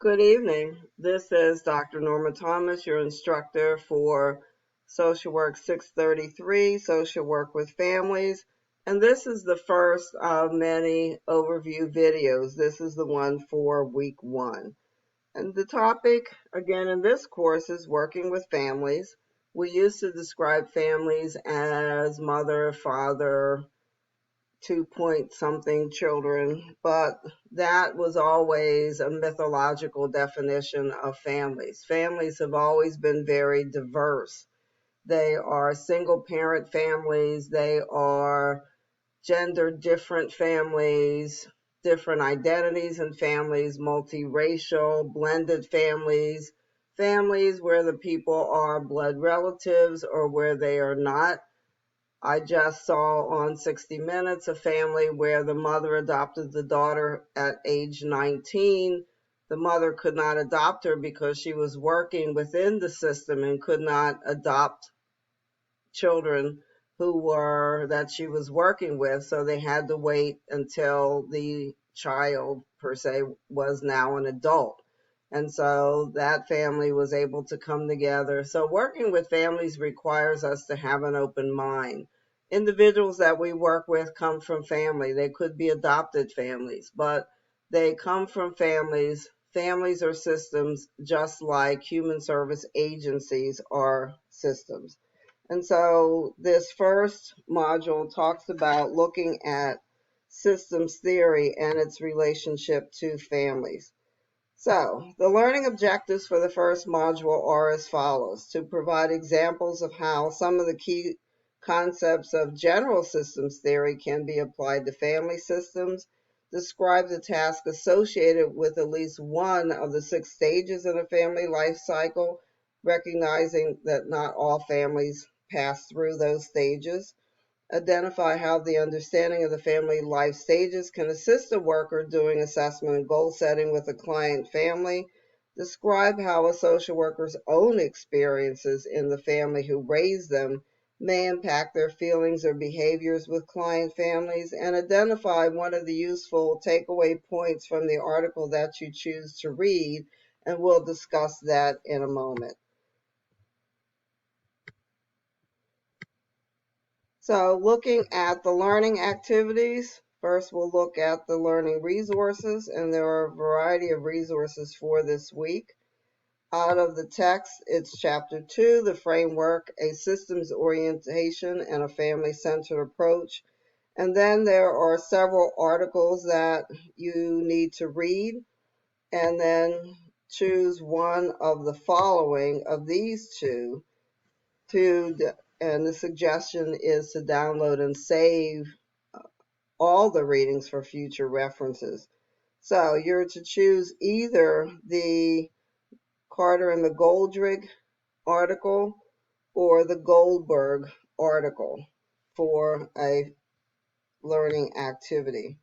Good evening. This is Dr. Norma Thomas, your instructor for Social Work 633, Social Work with Families. And this is the first of many overview videos. This is the one for week 1. And the topic, again, in this course is working with families. We used to describe families as mother, father, 2-point-something children, but that was always a mythological definition of families. Families have always been very diverse. They are single parent families, they are gender different families, different identities in families, multiracial, blended families, families where the people are blood relatives or where they are not. I just saw on 60 Minutes a family where the mother adopted the daughter at age 19. The mother could not adopt her because she was working within the system and could not adopt children that she was working with. So they had to wait until the child, per se, was now an adult. And so that family was able to come together. So working with families requires us to have an open mind. Individuals that we work with come from family. They could be adopted families, but they come from families. Families are systems just like human service agencies are systems. And so this first module talks about looking at systems theory and its relationship to families. So, the learning objectives for the first module are as follows: to provide examples of how some of the key concepts of general systems theory can be applied to family systems, describe the task associated with at least one of the 6 stages in a family life cycle, recognizing that not all families pass through those stages. Identify how the understanding of the family life stages can assist a worker doing assessment and goal setting with a client family. Describe how a social worker's own experiences in the family who raised them may impact their feelings or behaviors with client families, and identify one of the useful takeaway points from the article that you choose to read, and we'll discuss that in a moment. So looking at the learning activities, first we'll look at the learning resources, and there are a variety of resources for this week. Out of the text, it's Chapter 2, The Framework, a Systems Orientation and a Family-Centered Approach. And then there are several articles that you need to read, and then choose one of the following of these two and the suggestion is to download and save all the readings for future references. So you're to choose either the Carter and the Goldrig article or the Goldberg article for a learning activity.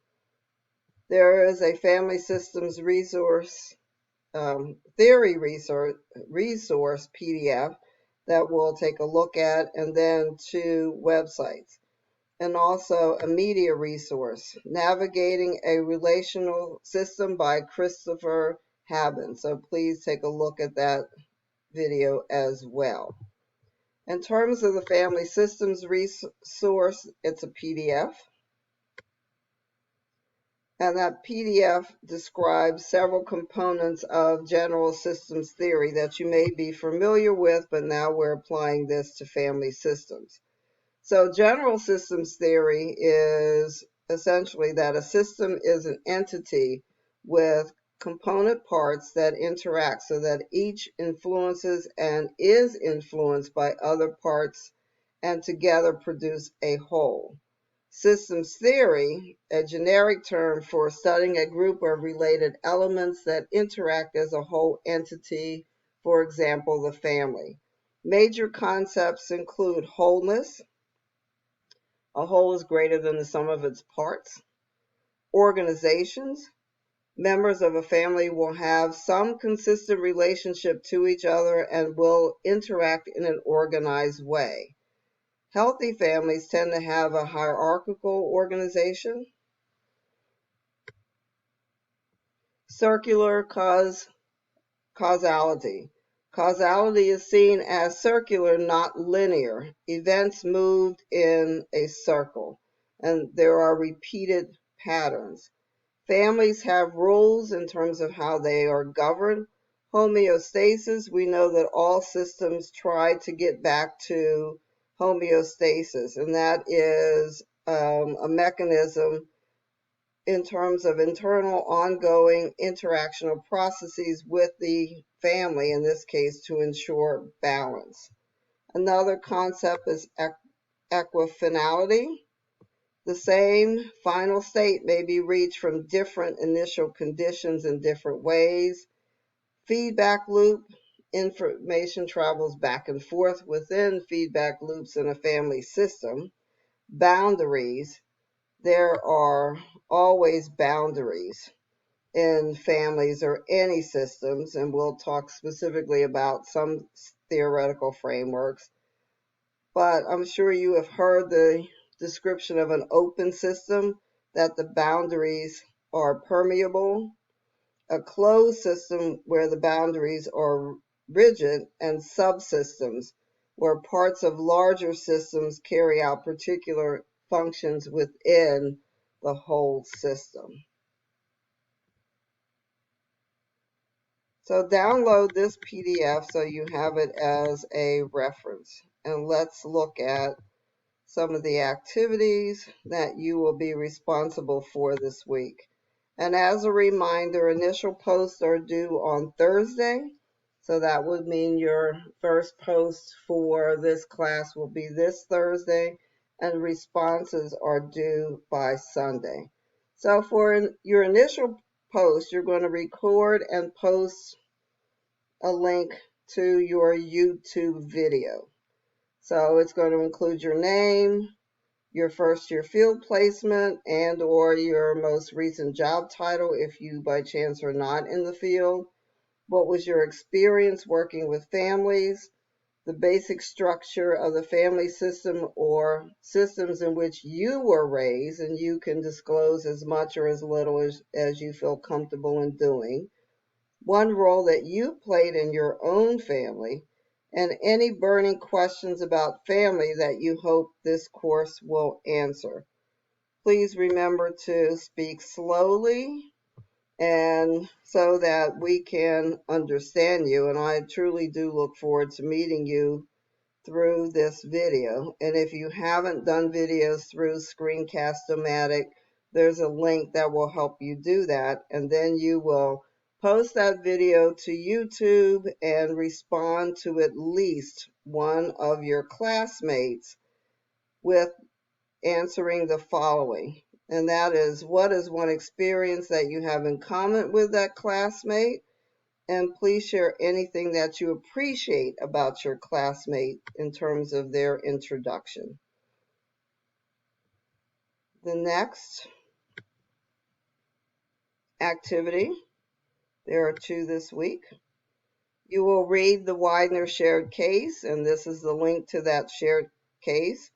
There is a family systems resource, theory resource PDF that we'll take a look at, and then 2 websites, and also a media resource, Navigating a Relational System by Christopher Haben. So please take a look at that video as well. In terms of the family systems resource, it's a PDF. And that PDF describes several components of general systems theory that you may be familiar with, but now we're applying this to family systems. So general systems theory is essentially that a system is an entity with component parts that interact so that each influences and is influenced by other parts and together produce a whole. Systems theory, a generic term for studying a group of related elements that interact as a whole entity, for example, the family. Major concepts include wholeness. A whole is greater than the sum of its parts. Organizations. Members of a family will have some consistent relationship to each other and will interact in an organized way. Healthy families tend to have a hierarchical organization. Circular cause Causality. Causality is seen as circular, not linear. Events moved in a circle, and there are repeated patterns. Families have rules in terms of how they are governed. Homeostasis, we know that all systems try to get back to homeostasis, and that is a mechanism in terms of internal ongoing interactional processes with the family, in this case, to ensure balance. Another concept is equifinality. The same final state may be reached from different initial conditions in different ways. Feedback loop. Information travels back and forth within feedback loops in a family system. Boundaries. There are always boundaries in families or any systems, and we'll talk specifically about some theoretical frameworks. But I'm sure you have heard the description of an open system, that the boundaries are permeable. A closed system where the boundaries are rigid, and subsystems where parts of larger systems carry out particular functions within the whole system. So download this PDF so you have it as a reference. And let's look at some of the activities that you will be responsible for this week. And as a reminder, initial posts are due on Thursday. So that would mean your first post for this class will be this Thursday, and responses are due by Sunday. So for your initial post, you're going to record and post a link to your YouTube video. So it's going to include your name, your first year field placement, and or your most recent job title if you by chance are not in the field. What was your experience working with families? The basic structure of the family system or systems in which you were raised, and you can disclose as much or as little as you feel comfortable in doing. One role that you played in your own family, and any burning questions about family that you hope this course will answer. Please remember to speak slowly and so that we can understand you. And I truly do look forward to meeting you through this video. And if you haven't done videos through Screencast-O-Matic, there's a link that will help you do that. And then you will post that video to YouTube and respond to at least one of your classmates with answering the following. And that is, what is one experience that you have in common with that classmate? And please share anything that you appreciate about your classmate in terms of their introduction. The next activity, there are two this week. You will read the Widener shared case, and this is the link to that shared case,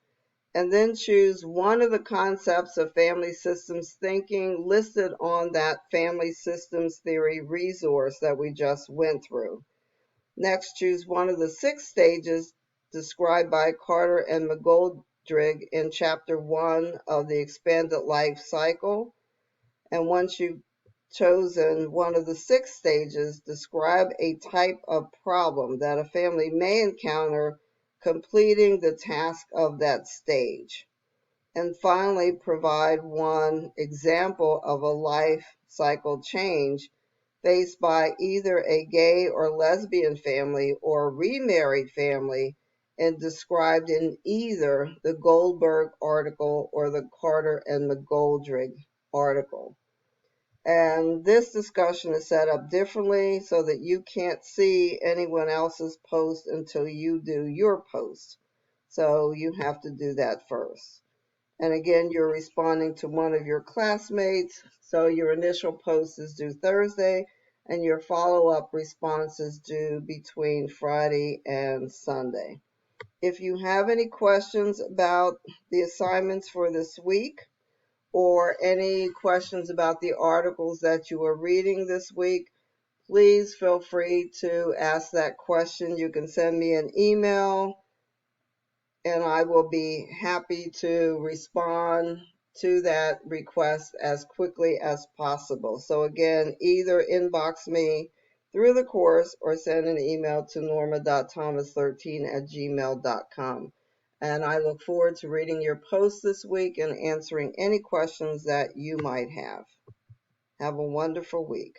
and then choose one of the concepts of family systems thinking listed on that family systems theory resource that we just went through. Next, choose one of the 6 stages described by Carter and McGoldrick in Chapter 1 of the Expanded Life Cycle. And once you've chosen one of the 6 stages, describe a type of problem that a family may encounter completing the task of that stage. And finally, provide one example of a life cycle change faced by either a gay or lesbian family or remarried family, and described in either the Goldberg article or the Carter and McGoldrick article. And this discussion is set up differently so that you can't see anyone else's post until you do your post. So you have to do that first. And again, you're responding to one of your classmates. So your initial post is due Thursday, and your follow-up response is due between Friday and Sunday. If you have any questions about the assignments for this week, or any questions about the articles that you are reading this week, please feel free to ask that question. You can send me an email and I will be happy to respond to that request as quickly as possible. So again, either inbox me through the course or send an email to norma.thomas13@gmail.com. And I look forward to reading your posts this week and answering any questions that you might have. Have a wonderful week.